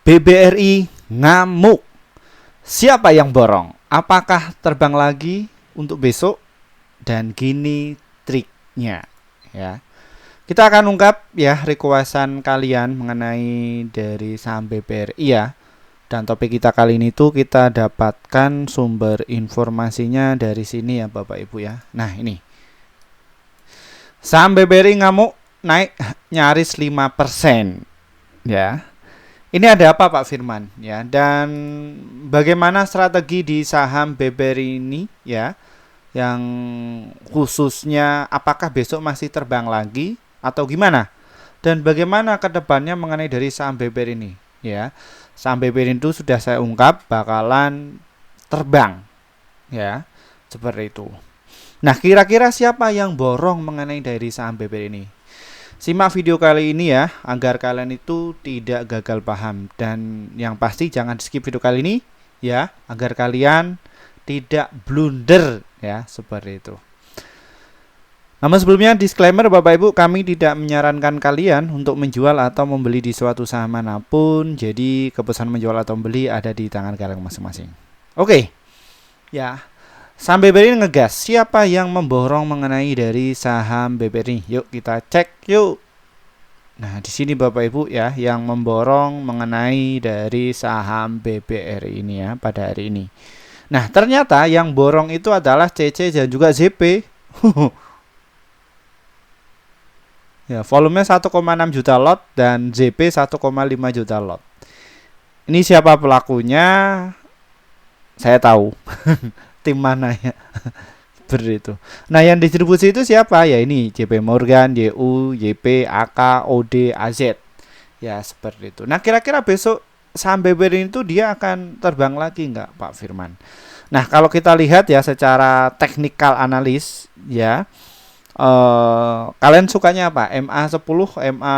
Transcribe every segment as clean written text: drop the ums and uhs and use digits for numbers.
BBRI ngamuk. Siapa yang borong? Apakah terbang lagi untuk besok? Dan gini triknya ya. Kita akan ungkap ya requestan kalian mengenai dari saham BBRI ya. Dan topik kita kali ini tuh kita dapatkan sumber informasinya dari sini ya Bapak Ibu ya. Nah ini saham BBRI ngamuk naik nyaris 5% ya. Ini ada apa Pak Firman ya, dan bagaimana strategi di saham BBRI ini ya, yang khususnya apakah besok masih terbang lagi atau gimana, dan bagaimana kedepannya mengenai dari saham BBRI ini ya. Saham BBRI itu sudah saya ungkap bakalan terbang ya, seperti itu. Nah kira-kira siapa yang borong mengenai dari saham BBRI ini? Simak video kali ini ya, agar kalian itu tidak gagal paham. Dan yang pasti jangan skip video kali ini ya, agar kalian tidak blunder ya, seperti itu. Namun sebelumnya disclaimer Bapak Ibu, kami tidak menyarankan kalian untuk menjual atau membeli di suatu saham manapun. Jadi keputusan menjual atau membeli ada di tangan kalian masing-masing. Oke. Ya. Saham BBRI ngegas. Siapa yang memborong mengenai dari saham BBRI? Yuk kita cek yuk. Nah, di sini Bapak Ibu ya, yang memborong mengenai dari saham BBRI ini ya pada hari ini. Nah, ternyata yang borong itu adalah CC dan juga ZP. Ya, volumenya 1,6 juta lot dan ZP 1,5 juta lot. Ini siapa pelakunya? Saya tahu. Tim mana ya. Seperti itu. Nah yang distribusi itu siapa ya, ini JP Morgan, YU, YP, AK, OD, AZ ya, seperti itu. Nah kira-kira besok saham BBRI itu dia akan terbang lagi enggak Pak Firman? Nah kalau kita lihat ya secara technical analis ya, kalian sukanya apa? MA10, MA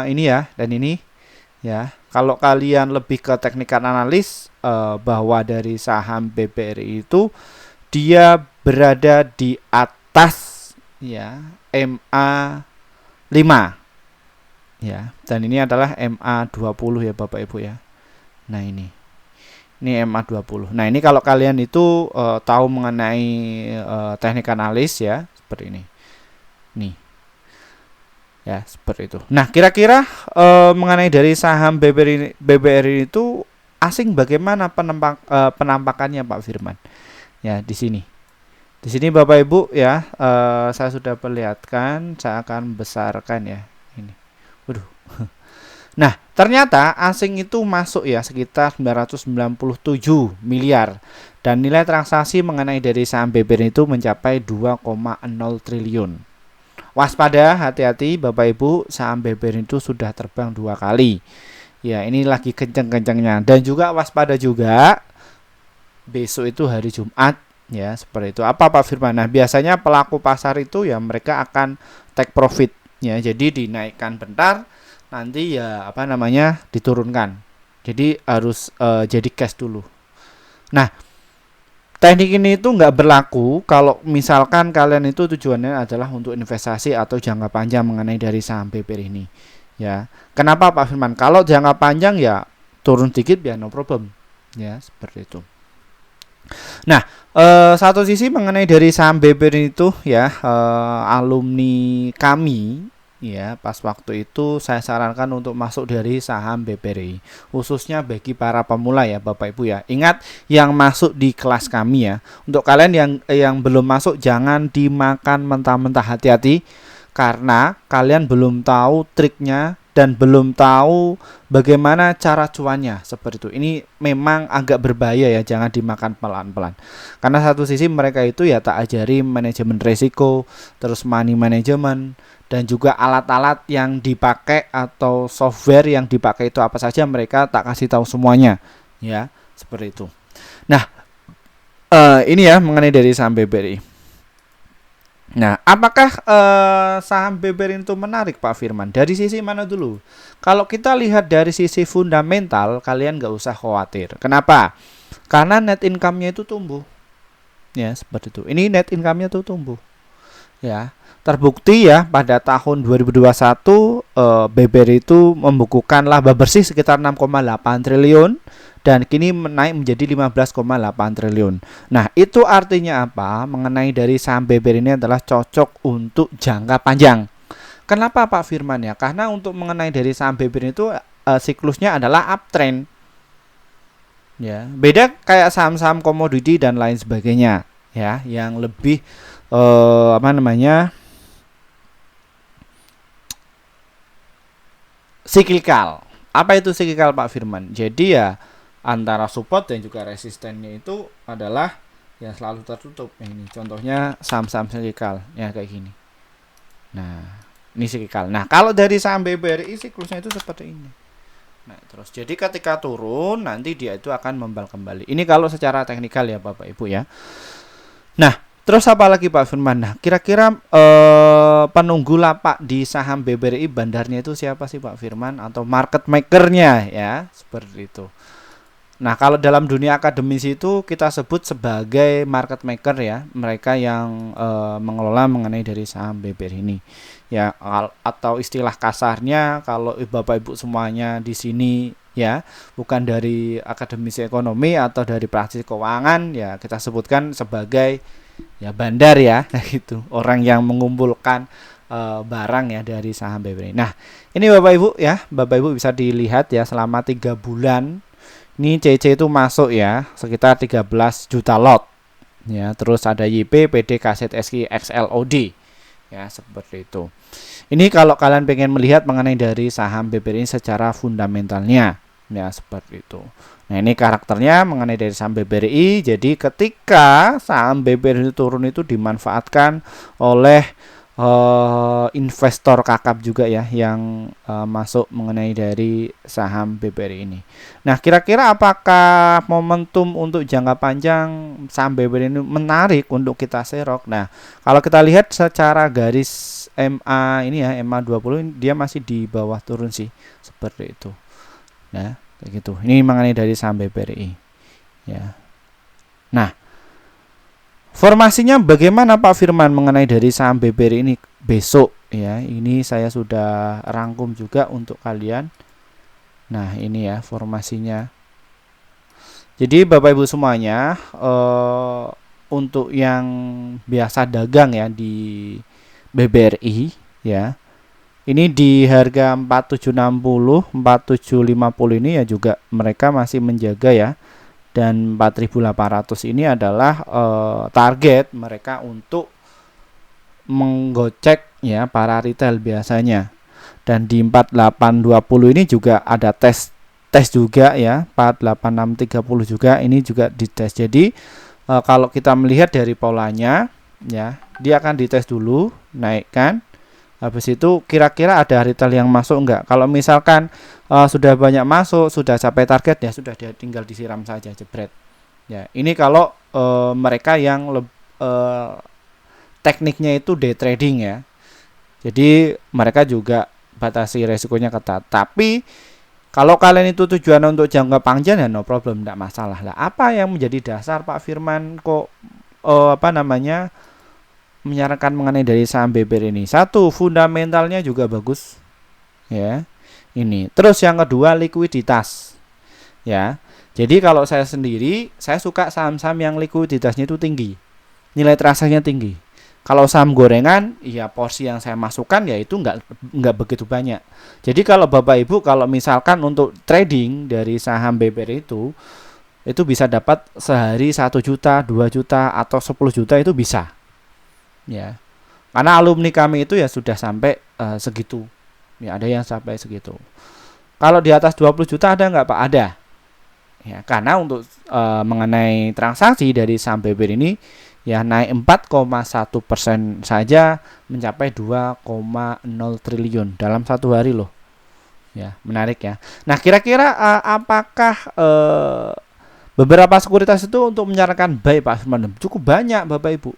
ini ya, dan ini ya. Kalau kalian lebih ke technical analis, bahwa dari saham BBRI itu dia berada di atas ya MA5 ya, dan ini adalah MA20 ya Bapak Ibu ya. Nah ini MA20. Nah ini kalau kalian itu tahu mengenai teknik analis ya, seperti ini nih ya, seperti itu. Nah kira-kira mengenai dari saham BBRI itu asing bagaimana penampakannya Pak Firman ya. Di sini Bapak Ibu ya, saya sudah perlihatkan, saya akan besarkan ya ini. Waduh. Nah ternyata asing itu masuk ya sekitar 997 miliar, dan nilai transaksi mengenai dari saham BBRI itu mencapai 2,0 triliun. Waspada, hati-hati Bapak Ibu, saham BBRI itu sudah terbang 2 kali ya, ini lagi kenceng-kencengnya. Dan juga waspada juga, besok itu hari Jumat ya, seperti itu. Apa Pak Firman? Nah biasanya pelaku pasar itu ya mereka akan take profit ya, jadi dinaikkan bentar, nanti ya apa namanya diturunkan, jadi harus jadi cash dulu. Nah teknik ini itu nggak berlaku kalau misalkan kalian itu tujuannya adalah untuk investasi atau jangka panjang mengenai dari saham BBRI ini ya. Kenapa Pak Firman? Kalau jangka panjang ya turun dikit ya no problem ya, seperti itu. Nah satu sisi mengenai dari saham BBRI itu ya, alumni kami ya pas waktu itu saya sarankan untuk masuk dari saham BBRI, khususnya bagi para pemula ya Bapak Ibu ya. Ingat yang masuk di kelas kami ya. Untuk kalian yang belum masuk jangan dimakan mentah-mentah, hati-hati, karena kalian belum tahu triknya dan belum tahu bagaimana cara cuannya, seperti itu. Ini memang agak berbahaya ya, jangan dimakan pelan-pelan. Karena satu sisi mereka itu ya tak ajari manajemen risiko, terus money management, dan juga alat-alat yang dipakai atau software yang dipakai itu apa saja mereka tak kasih tahu semuanya ya, seperti itu. Nah ini ya mengenai dari saham BBRI. Nah apakah saham BBRI itu menarik Pak Firman? Dari sisi mana dulu? Kalau kita lihat dari sisi fundamental, kalian nggak usah khawatir. Kenapa? Karena net income-nya itu tumbuh ya, seperti itu. Ini net income-nya tuh tumbuh ya. terbukti ya pada tahun 2021 BBRI itu membukukan laba bersih sekitar 6,8 triliun dan kini naik menjadi 15,8 triliun. Nah, itu artinya apa? Mengenai dari saham BBRI ini adalah cocok untuk jangka panjang. Kenapa Pak Firman ya? Karena untuk mengenai dari saham BBRI itu siklusnya adalah uptrend. Ya, beda kayak saham-saham komoditi dan lain sebagainya ya, yang lebih siklikal. Apa itu siklikal Pak Firman? Jadi ya antara support dan juga resistennya itu adalah yang selalu tertutup. Ini contohnya saham-saham siklikal ya kayak gini. Nah, ini siklikal. Nah, kalau dari saham BBRI siklusnya itu seperti ini. Nah, terus jadi ketika turun nanti dia itu akan membal kembali. Ini kalau secara teknikal ya Bapak Ibu ya. Nah, terus apa lagi Pak Firman? Nah, kira-kira penunggu lapak di saham BBRI bandarnya itu siapa sih Pak Firman, atau market makernya ya, seperti itu. Nah, kalau dalam dunia akademis itu kita sebut sebagai market maker ya, mereka yang mengelola mengenai dari saham BBRI ini. Ya, atau istilah kasarnya kalau Bapak Ibu semuanya di sini ya bukan dari akademisi ekonomi atau dari praktisi keuangan, ya kita sebutkan sebagai ya bandar ya gitu, orang yang mengumpulkan barang ya dari saham BBRI. Nah, ini Bapak Ibu ya, Bapak Ibu bisa dilihat ya selama 3 bulan ini CC itu masuk ya sekitar 13 juta lot ya, terus ada YP, PD, KZ, SI, XLOD ya, seperti itu. Ini kalau kalian pengen melihat mengenai dari saham BBRI secara fundamentalnya ya, seperti itu. Nah, ini karakternya mengenai dari saham BBRI. Jadi ketika saham BBRI turun itu dimanfaatkan oleh investor kakap juga ya yang masuk mengenai dari saham BBRI ini. Nah, kira-kira apakah momentum untuk jangka panjang saham BBRI ini menarik untuk kita serok? Nah, kalau kita lihat secara garis MA ini ya, MA 20 dia masih di bawah turun sih, seperti itu. Nah, kayak gitu. Ini mengenai dari saham BBRI. Ya. Nah, formasinya bagaimana Pak Firman mengenai dari saham BBRI ini besok ya? Ini saya sudah rangkum juga untuk kalian. Nah, ini ya formasinya. Jadi Bapak Ibu semuanya untuk yang biasa dagang ya di BBRI ya. Ini di harga 4760, 4750 ini ya juga mereka masih menjaga ya. Dan 4.800 ini adalah target mereka untuk menggocek ya para retail biasanya. Dan di 4820 ini juga ada tes juga ya, 48630 juga ini juga dites. Jadi kalau kita melihat dari polanya ya, dia akan dites dulu, naikkan. Habis itu kira-kira ada retail yang masuk enggak? Kalau misalkan sudah banyak masuk, sudah capai target ya sudah, dia tinggal disiram saja, jebret. Ya, ini kalau mereka yang tekniknya itu day trading ya. Jadi mereka juga batasi resikonya ketat. Tapi kalau kalian itu tujuan untuk jangka panjang ya no problem, enggak masalah lah. Apa yang menjadi dasar Pak Firman kok menyarankan mengenai dari saham BBRI ini? Satu, fundamentalnya juga bagus ya. Ini. Terus yang kedua, likuiditas ya. Jadi kalau saya sendiri, saya suka saham-saham yang likuiditasnya itu tinggi, nilai transaksinya tinggi. Kalau saham gorengan, ya porsi yang saya masukkan ya itu nggak begitu banyak. Jadi kalau Bapak Ibu kalau misalkan untuk trading dari saham BBRI itu bisa dapat sehari 1 juta, 2 juta atau 10 juta itu bisa. Ya, karena alumni kami itu ya sudah sampai segitu ya, ada yang sampai segitu. Kalau di atas 20 juta ada nggak Pak? Ada ya, karena untuk mengenai transaksi dari saham BBRI ini ya naik 4,1% saja mencapai 2,0 triliun dalam 1 hari loh ya, menarik ya. Nah, kira-kira apakah beberapa sekuritas itu untuk menyarankan buy Pak Firman? Cukup banyak Bapak Ibu,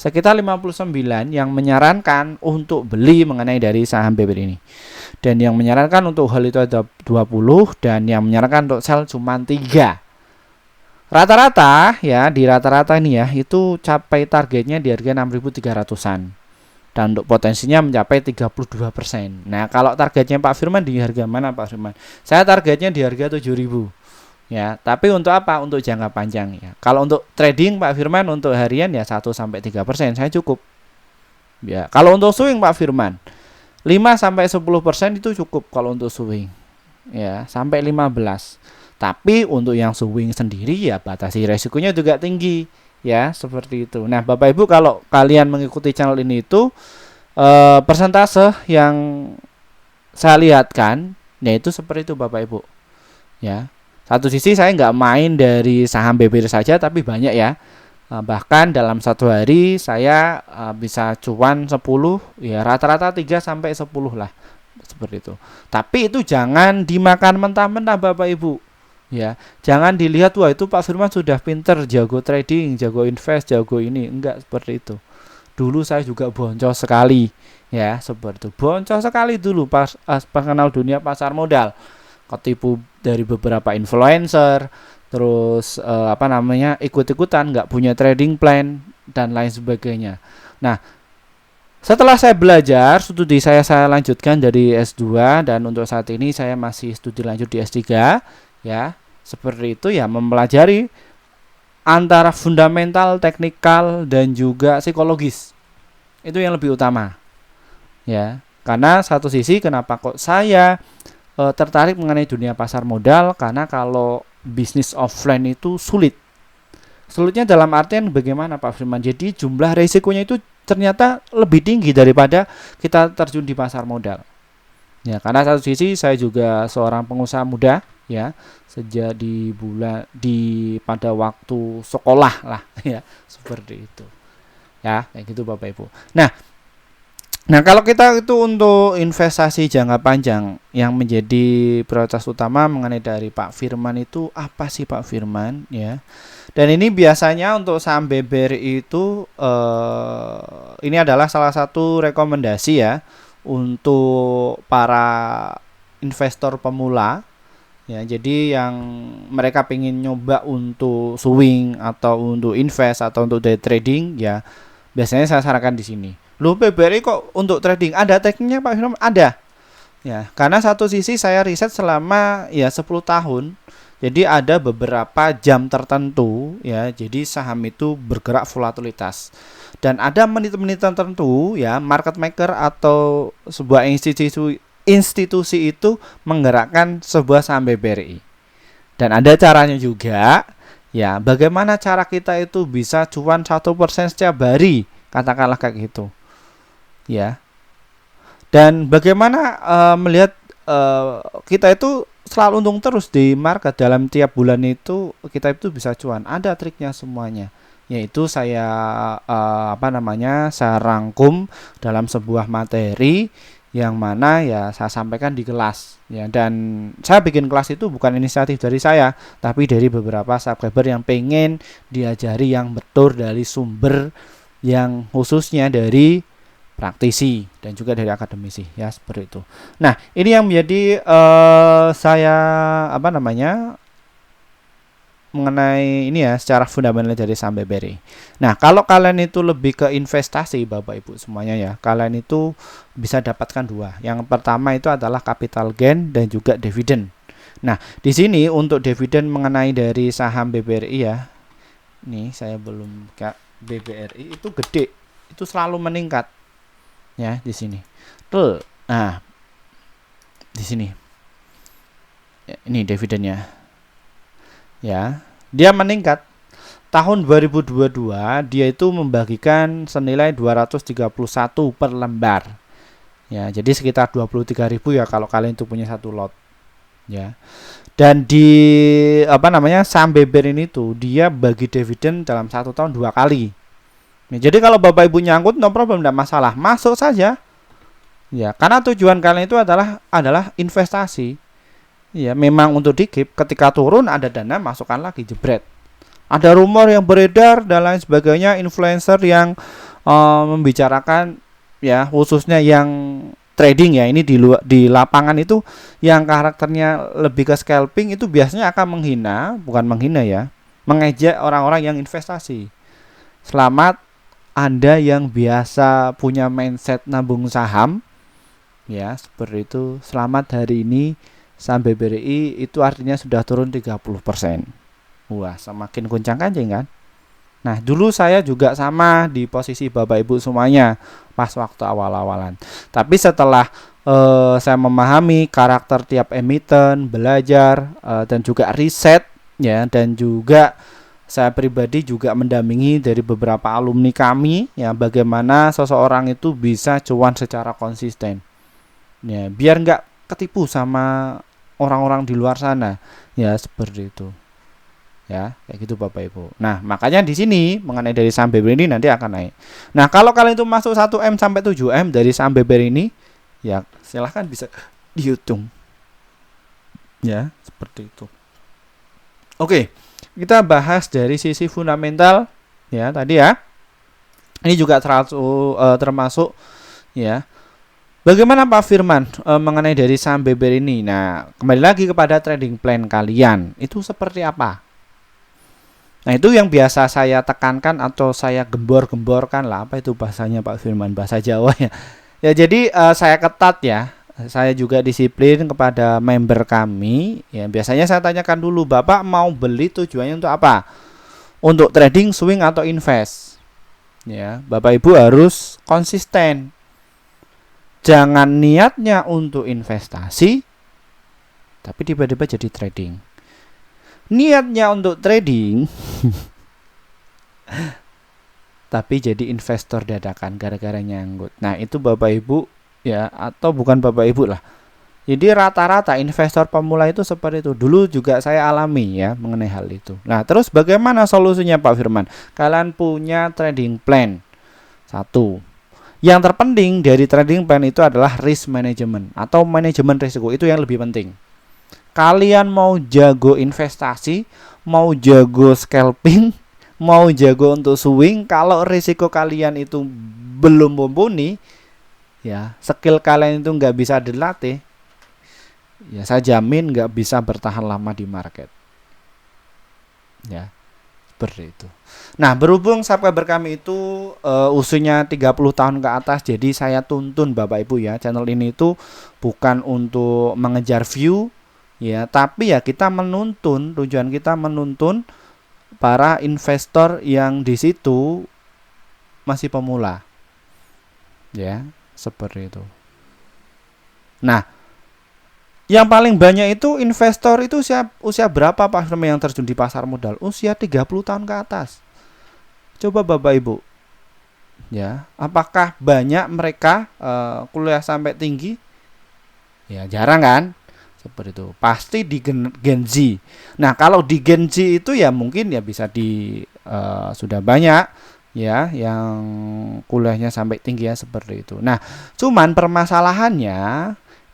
sekitar 59 yang menyarankan untuk beli mengenai dari saham BBRI ini. Dan yang menyarankan untuk hal itu ada 20 dan yang menyarankan untuk sell cuma 3. Rata-rata ya, di rata-rata ini ya itu capai targetnya di harga 6.300-an. dan untuk potensinya mencapai 32%. Nah, kalau targetnya Pak Firman di harga mana Pak Firman? Saya targetnya di harga 7.000. Ya, tapi untuk apa? Untuk jangka panjang ya. Kalau untuk trading Pak Firman untuk harian ya 1 sampai 3% saya cukup. Ya, kalau untuk swing Pak Firman 5 sampai 10% itu cukup kalau untuk swing. Ya, sampai 15. Tapi untuk yang swing sendiri ya batasi resikonya juga tinggi. Ya, seperti itu. Nah, Bapak Ibu kalau kalian mengikuti channel ini itu persentase yang saya lihatkan yaitu seperti itu Bapak Ibu. Ya. Satu sisi saya nggak main dari saham BBRI saja tapi banyak ya. Bahkan dalam satu hari saya bisa cuan 10 ya rata-rata 3 sampai 10 lah. Seperti itu. Tapi itu jangan dimakan mentah-mentah Bapak Ibu. Ya, jangan dilihat wah itu Pak Firman sudah pinter, jago trading, jago invest, jago ini. Enggak seperti itu. Dulu saya juga boncos sekali, ya seperti itu. Boncos sekali dulu pas kenal dunia pasar modal. Ketipu dari beberapa influencer, terus ikut-ikutan, nggak punya trading plan dan lain sebagainya. Nah, setelah saya belajar, studi saya lanjutkan dari S2 dan untuk saat ini saya masih studi lanjut di S3, ya. Seperti itu ya, mempelajari antara fundamental, teknikal dan juga psikologis. Itu yang lebih utama. Ya, karena satu sisi kenapa kok saya tertarik mengenai dunia pasar modal, karena kalau bisnis offline itu sulit. Sulitnya dalam artian bagaimana Pak Firman? Jadi jumlah resikonya itu ternyata lebih tinggi daripada kita terjun di pasar modal. Ya, karena satu sisi saya juga seorang pengusaha muda ya, sejak pada waktu sekolah lah ya, seperti itu. Ya, kayak gitu Bapak Ibu. Nah, kalau kita itu untuk investasi jangka panjang yang menjadi prioritas utama mengenai dari Pak Firman itu apa sih Pak Firman ya? Dan ini biasanya untuk saham BBRI itu ini adalah salah satu rekomendasi ya untuk para investor pemula ya. Jadi yang mereka pengen nyoba untuk swing atau untuk invest atau untuk day trading ya, biasanya saya sarankan di sini. Loh, BBRI kok untuk trading ada tekniknya Pak Firman? Ada. Ya, karena satu sisi saya riset selama ya 10 tahun. Jadi ada beberapa jam tertentu ya. Jadi saham itu bergerak volatilitas. Dan ada menit-menit tertentu ya, market maker atau sebuah institusi itu menggerakkan sebuah saham BBRI. Dan ada caranya juga ya, bagaimana cara kita itu bisa cuan 1% setiap hari, katakanlah kayak gitu. Ya. Dan bagaimana melihat kita itu selalu untung terus di market dalam tiap bulan itu kita itu bisa cuan. Ada triknya semuanya. Yaitu saya saya rangkum dalam sebuah materi yang mana ya saya sampaikan di kelas ya. Dan saya bikin kelas itu bukan inisiatif dari saya, tapi dari beberapa subscriber yang pengen diajari yang betul dari sumber yang khususnya dari praktisi dan juga dari akademisi ya, seperti itu. Nah, ini yang menjadi saya mengenai ini ya secara fundamental dari saham BBRI. Nah, kalau kalian itu lebih ke investasi Bapak Ibu semuanya ya, kalian itu bisa dapatkan dua. Yang pertama itu adalah capital gain dan juga dividen. Nah, di sini untuk dividen mengenai dari saham BBRI ya. Nih, saya belum buka BBRI itu gede. Itu selalu meningkat. Ya, di sini. Tuh. Nah, di sini. Ya, ini dividennya. Ya, dia meningkat. Tahun 2022 dia itu membagikan senilai 231 per lembar. Ya, jadi sekitar 23.000 ya kalau kalian itu punya satu lot. Ya. Dan di saham BBRI ini tuh dia bagi dividen dalam 1 tahun 2 kali. Jadi kalau Bapak Ibu nyangkut no problem, tidak masalah, masuk saja. Ya, karena tujuan kalian itu adalah investasi. Ya, memang untuk dikip, ketika turun ada dana masukkan lagi jebret. Ada rumor yang beredar dan lain sebagainya, influencer yang membicarakan ya khususnya yang trading ya, ini di lapangan itu yang karakternya lebih ke scalping itu biasanya akan mengejek orang-orang yang investasi. Selamat Anda yang biasa punya mindset nabung saham, ya seperti itu, selamat, hari ini saham BBRI itu artinya sudah turun 30%. Wah, semakin goncang kancing kan. Nah, dulu saya juga sama di posisi Bapak Ibu semuanya pas waktu awal-awalan. Tapi setelah saya memahami karakter tiap emiten, belajar dan juga riset, ya, dan juga saya pribadi juga mendampingi dari beberapa alumni kami, ya, bagaimana seseorang itu bisa cuan secara konsisten, ya, biar nggak ketipu sama orang-orang di luar sana, ya, seperti itu. Ya, kayak gitu Bapak Ibu. Nah, makanya di sini mengenai dari saham BBR ini nanti akan naik. Nah, kalau kalian itu masuk 1M sampai 7M dari saham BBR ini, ya silahkan bisa dihitung. Ya, seperti itu. Oke, kita bahas dari sisi fundamental, ya, tadi ya. Ini juga termasuk, ya. Bagaimana Pak Firman mengenai dari saham BBR ini? Nah, kembali lagi kepada trading plan kalian. Itu seperti apa? Nah, itu yang biasa saya tekankan atau saya gembor-gemborkan lah. Apa itu bahasanya Pak Firman? Bahasa Jawa ya. Ya, jadi saya ketat ya. Saya juga disiplin kepada member kami. Ya, biasanya saya tanyakan dulu, Bapak mau beli tujuannya untuk apa? Untuk trading, swing atau invest? Ya, Bapak Ibu harus konsisten. Jangan niatnya untuk investasi, tapi tiba-tiba jadi trading. Niatnya untuk trading tapi jadi investor dadakan gara-gara nyangkut. Nah, itu Bapak Ibu, ya, atau bukan Bapak Ibu lah. Jadi rata-rata investor pemula itu seperti itu. Dulu juga saya alami ya mengenai hal itu. Nah, terus bagaimana solusinya Pak Firman? Kalian punya trading plan. Satu. Yang terpenting dari trading plan itu adalah risk management atau manajemen risiko. Itu yang lebih penting. Kalian mau jago investasi, mau jago scalping, mau jago untuk swing, kalau risiko kalian itu belum mumpuni, ya, skill kalian itu nggak bisa dilatih, ya, saya jamin nggak bisa bertahan lama di market. Ya, seperti itu. Nah, berhubung subscriber kami itu usianya 30 tahun ke atas, jadi saya tuntun Bapak Ibu ya, channel ini itu bukan untuk mengejar view, ya, tapi ya kita menuntun, tujuan kita menuntun para investor yang di situ masih pemula, ya, seperti itu. Nah, yang paling banyak itu investor itu usia berapa Pak yang terjun di pasar modal? Usia 30 tahun ke atas. Coba Bapak Ibu, ya, apakah banyak mereka kuliah sampai tinggi? Ya, jarang kan? Seperti itu. Pasti di Gen Z. Nah, kalau di Gen Z itu ya mungkin ya bisa sudah banyak ya yang kuliahnya sampai tinggi ya, seperti itu. Nah, cuman permasalahannya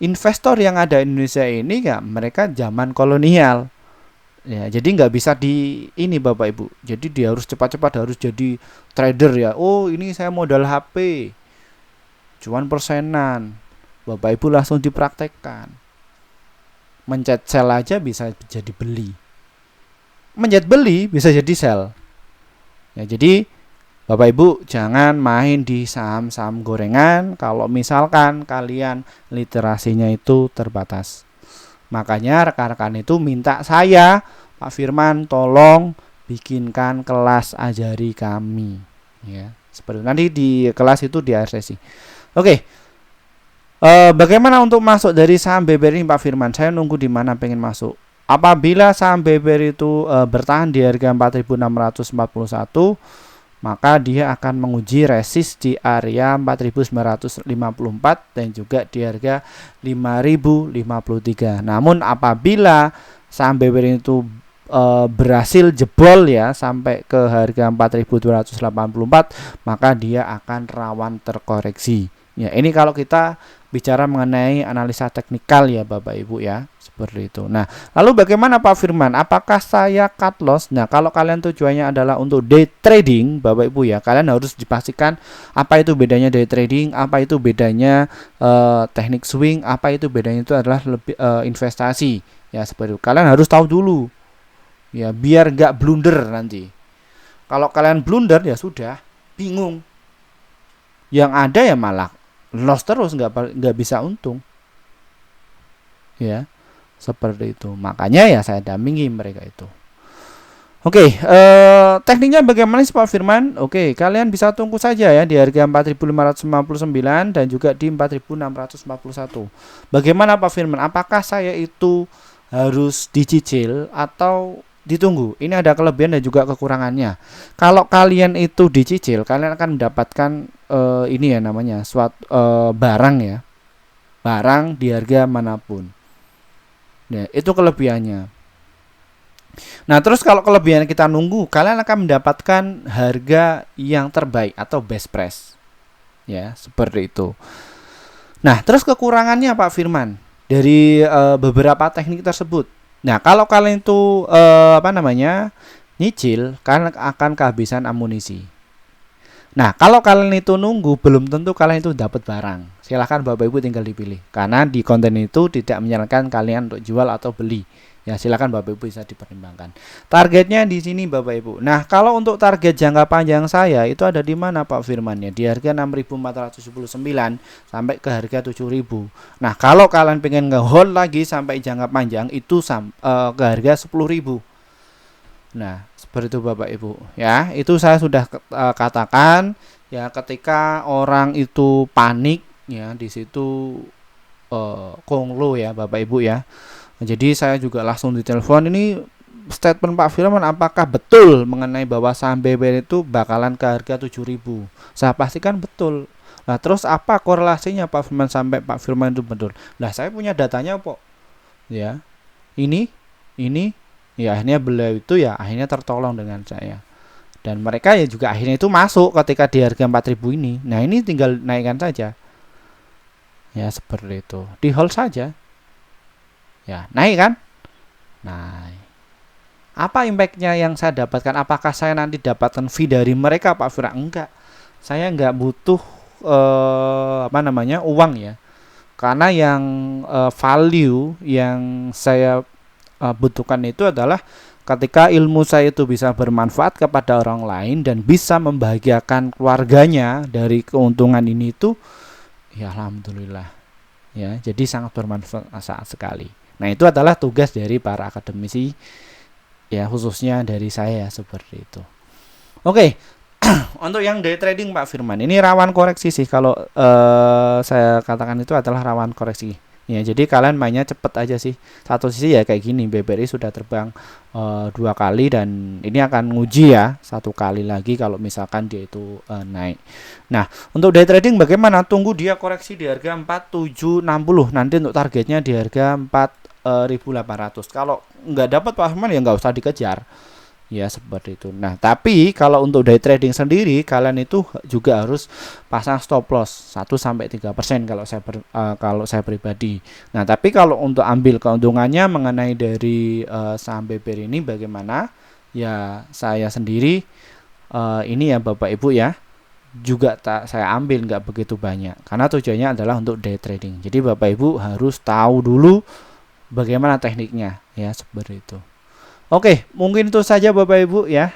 investor yang ada di Indonesia ini ya mereka zaman kolonial. Ya, jadi nggak bisa di ini Bapak Ibu. Jadi dia harus cepat-cepat harus jadi trader ya. Oh, ini saya modal HP. Cuan persenan. Bapak Ibu langsung dipraktekkan. Mencet sell aja bisa jadi beli, mencet beli bisa jadi sell. Ya, jadi Bapak Ibu jangan main di saham-saham gorengan kalau misalkan kalian literasinya itu terbatas. Makanya rekan-rekan itu minta saya, Pak Firman, tolong bikinkan kelas ajari kami. Ya, seperti nanti di kelas itu di akhir sesi. Oke. Bagaimana untuk masuk dari saham BBR ini Pak Firman? Saya nunggu di mana pengen masuk. Apabila saham BBR itu bertahan di harga 4.641, maka dia akan menguji resist di area 4.954 dan juga di harga 5.053. Namun apabila saham BBR itu berhasil jebol ya sampai ke harga 4.284, maka dia akan rawan terkoreksi. Ya, ini kalau kita bicara mengenai analisa teknikal ya Bapak Ibu ya, seperti itu. Nah, lalu bagaimana Pak Firman? Apakah saya cut loss? Nah, kalau kalian tujuannya adalah untuk day trading Bapak Ibu ya, kalian harus dipastikan apa itu bedanya day trading, apa itu bedanya teknik swing, apa itu bedanya itu adalah lebih investasi ya, seperti itu. Kalian harus tahu dulu ya, biar nggak blunder nanti. Kalau kalian blunder ya sudah bingung Yang ada ya malah loss terus, nggak bisa untung. Ya, seperti itu. Makanya ya saya dampingi mereka itu. Oke, tekniknya bagaimana sih Pak Firman? Oke, kalian bisa tunggu saja ya di harga 4.559 dan juga di 4.641. Bagaimana Pak Firman? Apakah saya itu harus dicicil atau ditunggu? Ini ada kelebihan dan juga kekurangannya. Kalau kalian itu dicicil, kalian akan mendapatkan ini ya namanya suatu barang ya. Barang di harga manapun. Ya, itu kelebihannya. Nah, terus kalau kelebihan kita nunggu, kalian akan mendapatkan harga yang terbaik atau best price. Ya, seperti itu. Nah, terus kekurangannya Pak Firman dari beberapa teknik tersebut. Nah, kalau kalian itu nyicil, kalian akan kehabisan amunisi. Nah, kalau kalian itu nunggu, belum tentu kalian itu dapat barang. Silahkan Bapak Ibu tinggal dipilih. Karena di konten itu tidak menyarankan kalian untuk jual atau beli. Ya, silakan Bapak Ibu bisa dipertimbangkan. Targetnya di sini Bapak Ibu. Nah, kalau untuk target jangka panjang saya itu ada di mana Pak Firman ya? Di harga 6.479 sampai ke harga 7.000. Nah, kalau kalian pengen nge-hold lagi sampai jangka panjang itu ke harga 10.000. Nah, seperti itu Bapak Ibu ya. Itu saya sudah katakan ya, ketika orang itu panik ya, di situ konglo ya Bapak Ibu ya. Jadi saya juga langsung ditelepon, ini statement Pak Firman apakah betul mengenai bahwa saham BBR itu bakalan ke harga 7.000? Saya pastikan betul. Nah, terus apa korelasinya Pak Firman sampai Pak Firman itu betul? Nah, saya punya datanya kok. Ya. Ini ya, akhirnya beliau itu ya akhirnya tertolong dengan saya. Dan mereka ya juga akhirnya itu masuk ketika di harga 4.000 ini. Nah, ini tinggal naikkan saja. Ya, seperti itu. Di hold saja. Ya, naik kan? Nah, apa impactnya yang saya dapatkan? Apakah saya nanti dapatkan fee dari mereka Pak Firman? Enggak. Saya enggak butuh uang ya. Karena yang value yang saya butuhkan itu adalah ketika ilmu saya itu bisa bermanfaat kepada orang lain dan bisa membahagiakan keluarganya dari keuntungan ini itu, ya alhamdulillah. Ya, jadi sangat bermanfaat sekali. Nah, itu adalah tugas dari para akademisi ya, khususnya dari saya seperti itu. Oke. Untuk yang day trading Pak Firman, ini rawan koreksi sih kalau saya katakan itu adalah rawan koreksi. Ya, jadi kalian mainnya cepet aja sih. Satu sisi ya kayak gini, BBRI sudah terbang 2 kali dan ini akan nguji ya 1 kali lagi kalau misalkan dia itu naik. Nah, untuk day trading bagaimana? Tunggu dia koreksi di harga 4760. Nanti untuk targetnya di harga 4.800. Kalau nggak dapat Pak Firman ya nggak usah dikejar. Ya, seperti itu. Nah, tapi kalau untuk day trading sendiri kalian itu juga harus pasang stop loss 1-3% kalau saya pribadi. Nah, tapi kalau untuk ambil keuntungannya mengenai dari saham BBR ini bagaimana? Ya, saya sendiri ini ya Bapak Ibu ya, juga saya ambil nggak begitu banyak karena tujuannya adalah untuk day trading. Jadi Bapak Ibu harus tahu dulu bagaimana tekniknya ya, seperti itu. Oke, mungkin itu saja Bapak Ibu ya,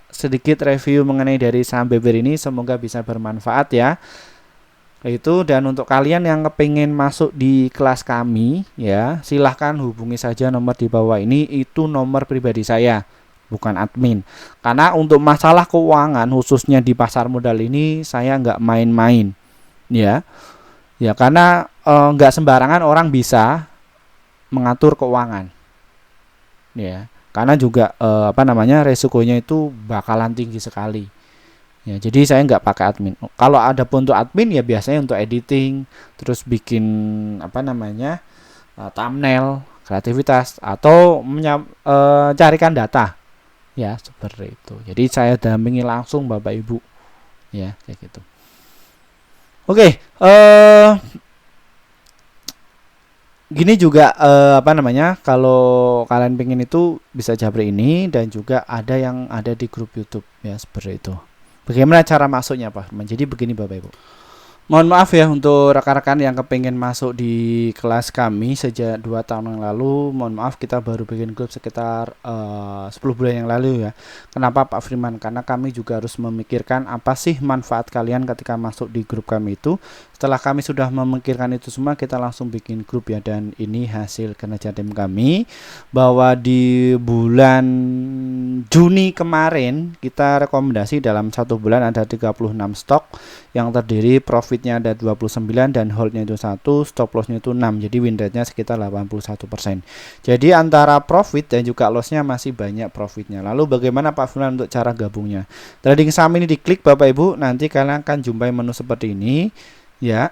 sedikit review mengenai dari saham BBR ini, semoga bisa bermanfaat ya. Itu, dan untuk kalian yang kepingin masuk di kelas kami ya, silahkan hubungi saja nomor di bawah ini, itu nomor pribadi saya, bukan admin. Karena untuk masalah keuangan khususnya di pasar modal ini saya nggak main-main ya. Ya, karena nggak sembarangan orang bisa mengatur keuangan. Ya, karena juga resikonya itu bakalan tinggi sekali. Ya, jadi saya nggak pakai admin. Kalau ada pun untuk admin ya biasanya untuk editing, terus bikin thumbnail, kreativitas atau carikan data. Ya, seperti itu. Jadi saya dampingi langsung Bapak Ibu. Ya, kayak gitu. Oke, gini juga kalau kalian pengen itu bisa japri ini, dan juga ada yang ada di grup YouTube ya, seperti itu. Bagaimana cara masuknya Pak? Jadi begini Bapak Ibu. Mohon maaf ya untuk rekan-rekan yang kepengen masuk di kelas kami sejak 2 tahun yang lalu. Mohon maaf kita baru bikin grup sekitar 10 bulan yang lalu ya. Kenapa Pak Firman? Karena kami juga harus memikirkan apa sih manfaat kalian ketika masuk di grup kami itu. Setelah kami sudah memikirkan itu semua, kita langsung bikin grup ya. Dan ini hasil kinerja tim kami, bahwa di bulan Juni kemarin kita rekomendasi dalam 1 bulan ada 36 stok yang terdiri profitnya ada 29 dan holdnya itu 1, stop lossnya itu 6, jadi win rate nya sekitar 81%. Jadi antara profit dan juga lossnya masih banyak profitnya. Lalu bagaimana Pak Firman untuk cara gabungnya? Trading saham ini diklik Bapak Ibu, nanti kalian akan jumpai menu seperti ini ya.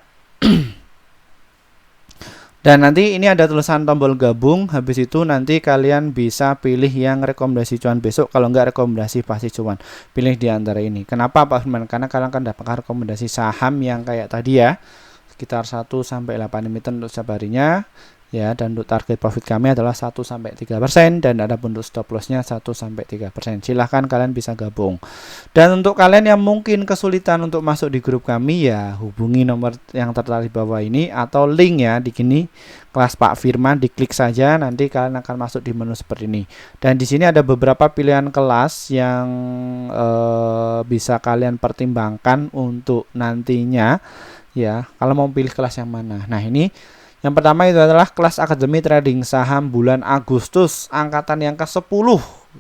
Dan nanti ini ada tulisan tombol gabung. Habis itu nanti kalian bisa pilih yang rekomendasi cuan besok. Kalau enggak rekomendasi pasti cuan, pilih di antara ini. Kenapa Pak Firman? Karena kalian akan dapatkan rekomendasi saham yang kayak tadi ya, sekitar 1-8 emiten untuk setiap harinya ya. Dan untuk target profit kami adalah 1-3%, dan ada untuk stop lossnya 1-3%. Silahkan kalian bisa gabung. Dan untuk kalian yang mungkin kesulitan untuk masuk di grup kami ya, hubungi nomor yang tertera di bawah ini atau link ya di sini, kelas Pak Firman, diklik saja, nanti kalian akan masuk di menu seperti ini. Dan di sini ada beberapa pilihan kelas yang bisa kalian pertimbangkan untuk nantinya ya, kalau mau pilih kelas yang mana. Nah, ini yang pertama itu adalah kelas Akademi Trading Saham bulan Agustus angkatan yang ke-10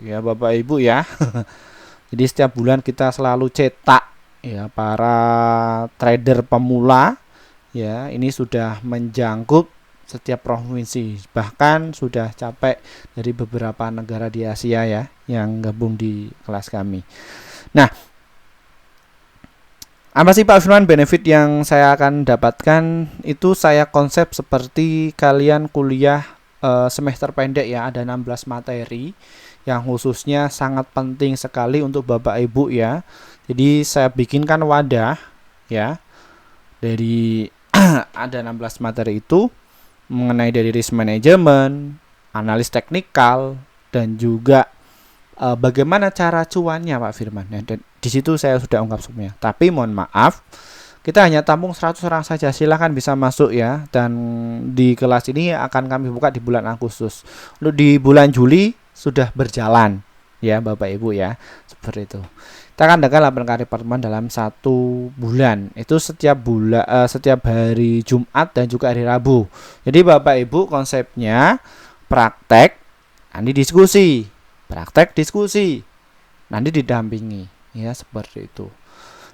ya Bapak Ibu ya. Jadi setiap bulan kita selalu cetak ya para trader pemula ya. Ini sudah menjangkut setiap provinsi, bahkan sudah capek dari beberapa negara di Asia ya yang gabung di kelas kami. Nah, apa sih Pak Firman benefit yang saya akan dapatkan? Itu saya konsep seperti kalian kuliah semester pendek ya, ada 16 materi yang khususnya sangat penting sekali untuk Bapak Ibu ya. Jadi saya bikinkan wadah ya, dari ada 16 materi itu mengenai dari risk management, analis teknikal, dan juga bagaimana cara cuannya Pak Firman ya. Dan di situ saya sudah ungkap semuanya. Tapi mohon maaf, kita hanya tampung 100 orang saja. Silahkan bisa masuk ya. Dan di kelas ini akan kami buka di bulan Agustus. Untuk di bulan Juli sudah berjalan ya Bapak Ibu ya. Seperti itu. Kita akan adakan 8 kali pertemuan dalam 1 bulan. Itu setiap bulan, setiap hari Jumat dan juga hari Rabu. Jadi Bapak Ibu konsepnya praktek, nanti diskusi. Praktek, diskusi, nanti didampingi ya, seperti itu.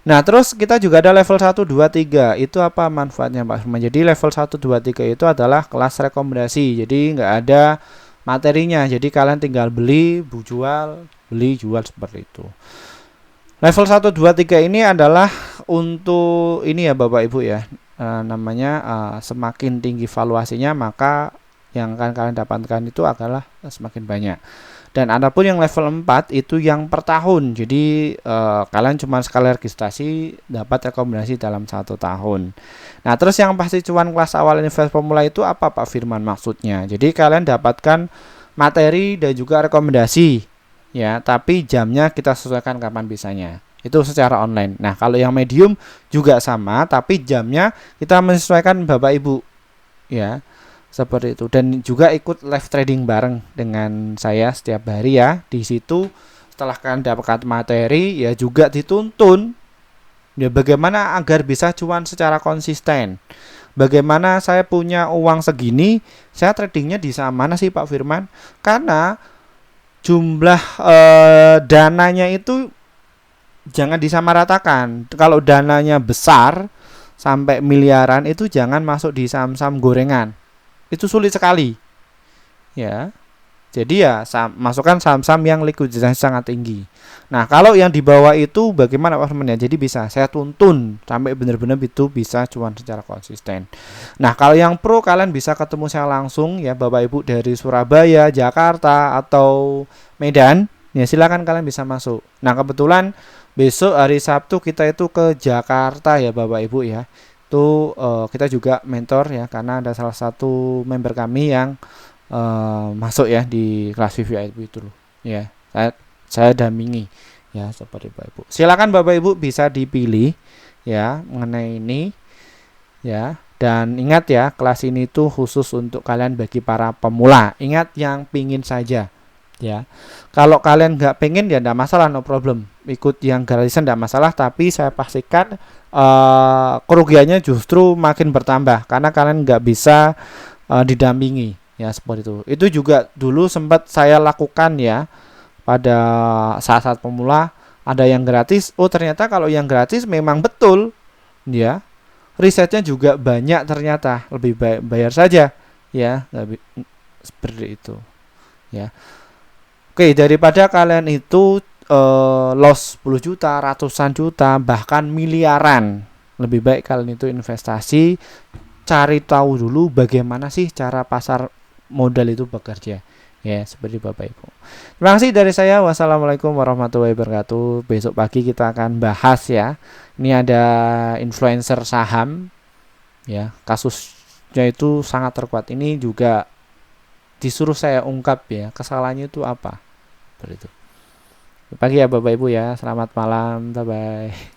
Nah, terus kita juga ada level 1, 2, 3. Itu apa manfaatnya Pak Firman? Jadi level 1, 2, 3 itu adalah kelas rekomendasi. Jadi nggak ada materinya. Jadi kalian tinggal beli, jual, beli, jual, seperti itu. Level 1, 2, 3 ini adalah untuk ini ya Bapak Ibu ya. Namanya semakin tinggi valuasinya, maka yang akan kalian dapatkan itu adalah semakin banyak. Dan adapun yang level 4 itu yang per tahun. Jadi kalian cuma sekali registrasi dapat rekomendasi dalam 1 tahun. Nah, terus yang pasti cuan kelas awal investor pemula itu apa Pak Firman maksudnya? Jadi kalian dapatkan materi dan juga rekomendasi ya, tapi jamnya kita sesuaikan kapan bisanya. Itu secara online. Nah, kalau yang medium juga sama, tapi jamnya kita menyesuaikan Bapak Ibu ya. Seperti itu. Dan juga ikut live trading bareng dengan saya setiap hari ya. Di situ setelah kalian dapatkan materi ya juga dituntun ya bagaimana agar bisa cuan secara konsisten. Bagaimana saya punya uang segini, saya tradingnya di saham mana sih Pak Firman? Karena jumlah dananya itu jangan disamaratakan. Kalau dananya besar sampai miliaran itu jangan masuk di saham-saham gorengan. Itu sulit sekali ya. Jadi ya masukkan saham-saham yang likuiditasnya sangat tinggi. Nah, kalau yang di bawah itu bagaimana Pak Firman ya? Jadi bisa saya tuntun sampai benar-benar itu bisa cuan secara konsisten. Nah, kalau yang pro kalian bisa ketemu saya langsung ya Bapak Ibu dari Surabaya, Jakarta atau Medan ya, silakan kalian bisa masuk. Nah, kebetulan besok hari Sabtu kita itu ke Jakarta ya Bapak Ibu ya. Itu kita juga mentor ya, karena ada salah satu member kami yang masuk ya di kelas VIP itu loh ya. Saya dampingi ya, seperti Bapak Ibu. Silakan Bapak Ibu bisa dipilih ya mengenai ini. ya. Dan ingat ya, kelas ini tuh khusus untuk kalian bagi para pemula. Ingat yang pingin saja, ya. Kalau kalian nggak pengen ya nggak masalah, no problem. Ikut yang gratisan nggak masalah. Tapi saya pastikan kerugiannya justru makin bertambah karena kalian nggak bisa didampingi, ya seperti itu. Itu juga dulu sempat saya lakukan ya pada saat-saat pemula. Ada yang gratis. Oh ternyata kalau yang gratis memang betul, ya. Risetnya juga banyak ternyata, lebih baik bayar saja ya, seperti itu ya. Oke, daripada kalian itu loss 10 juta, ratusan juta, bahkan miliaran, lebih baik kalian itu investasi, cari tahu dulu bagaimana sih cara pasar modal itu bekerja ya, seperti Bapak Ibu. Terima kasih dari saya. Wassalamualaikum warahmatullahi wabarakatuh. Besok pagi kita akan bahas ya. Ini ada influencer saham ya, kasusnya itu sangat terkuat. Ini juga disuruh saya ungkap ya, kesalahannya itu apa. Seperti itu. Pagi ya Bapak Ibu ya. Selamat malam. Bye bye.